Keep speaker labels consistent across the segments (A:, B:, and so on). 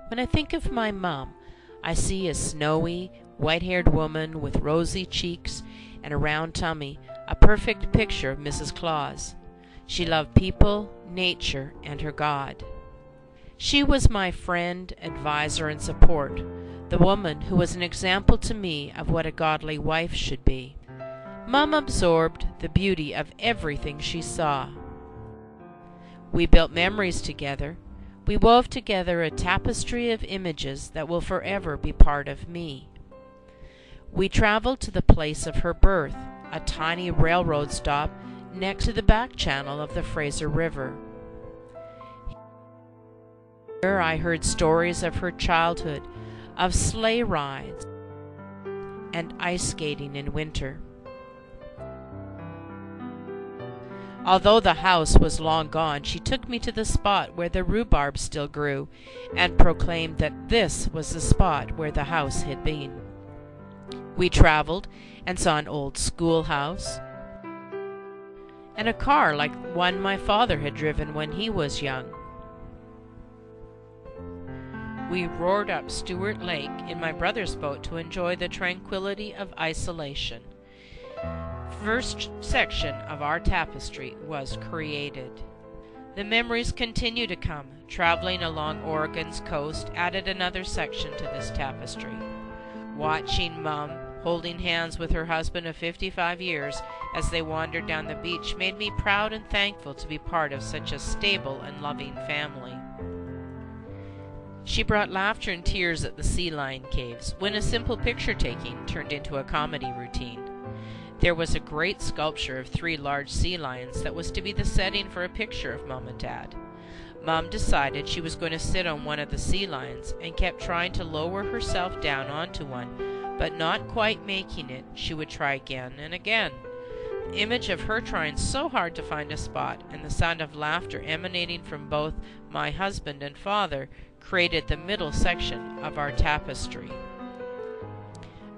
A: When I think of my mom, I see a snowy, white-haired woman with rosy cheeks and a round tummy, a perfect picture of Mrs. Claus. She loved people, nature, and her God. She was my friend, advisor, and support, the woman who was an example to me of what a godly wife should be. Mom absorbed the beauty of everything she saw. We built memories together. We wove together a tapestry of images that will forever be part of me. We traveled to the place of her birth, a tiny railroad stop next to the back channel of the Fraser River. Here I heard stories of her childhood, of sleigh rides and ice skating in winter. Although the house was long gone, she took me to the spot where the rhubarb still grew, and proclaimed that this was the spot where the house had been. We traveled and saw an old schoolhouse and a car like one my father had driven when he was young. We roared up Stewart Lake in my brother's boat to enjoy the tranquility of isolation. First section of our tapestry was created. The memories continue to come. Traveling along Oregon's coast added another section to this tapestry. Watching Mom holding hands with her husband of 55 years as they wandered down the beach made me proud and thankful to be part of such a stable and loving family. She brought laughter and tears at the sea lion caves when a simple picture taking turned into a comedy routine. There was a great sculpture of 3 large sea lions that was to be the setting for a picture of Mom and Dad. Mom decided she was going to sit on one of the sea lions and kept trying to lower herself down onto one, but not quite making it. She would try again and again. The image of her trying so hard to find a spot and the sound of laughter emanating from both my husband and father created the middle section of our tapestry.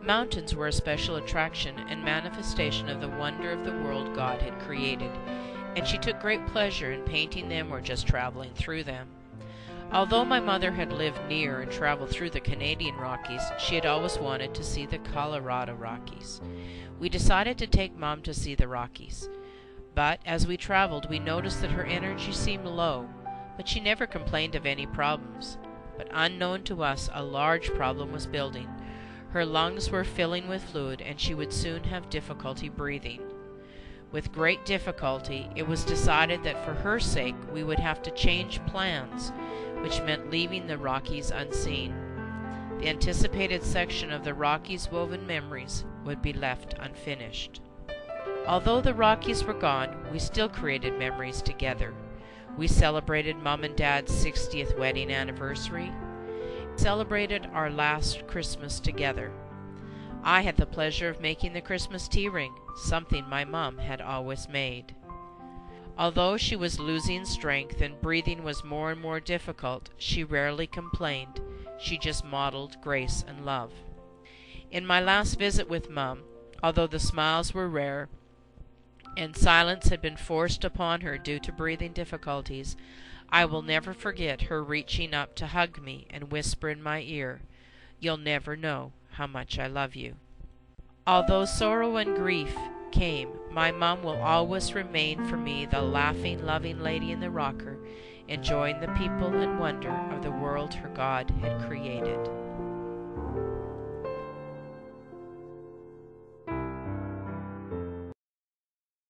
A: Mountains were a special attraction and manifestation of the wonder of the world God had created, and she took great pleasure in painting them or just traveling through them. Although my mother had lived near and traveled through the Canadian Rockies, she had always wanted to see the Colorado Rockies. We decided to take Mom to see the Rockies, but as we traveled we noticed that her energy seemed low, but she never complained of any problems. But unknown to us, a large problem was building. Her lungs were filling with fluid, and she would soon have difficulty breathing. With great difficulty, it was decided that for her sake we would have to change plans, which meant leaving the Rockies unseen. The anticipated section of the Rockies' woven memories would be left unfinished. Although the Rockies were gone, we still created memories together. We celebrated Mom and Dad's 60th wedding anniversary. Celebrated our last Christmas together. I had the pleasure of making the Christmas tea ring, something my mom had always made. Although she was losing strength and breathing was more and more difficult, she rarely complained. She just modeled grace and love. In my last visit with Mom, although the smiles were rare and silence had been forced upon her due to breathing difficulties, I will never forget her reaching up to hug me and whisper in my ear, "You'll never know how much I love you." Although sorrow and grief came, my mom will always remain for me the laughing, loving lady in the rocker, enjoying the people and wonder of the world her God had created.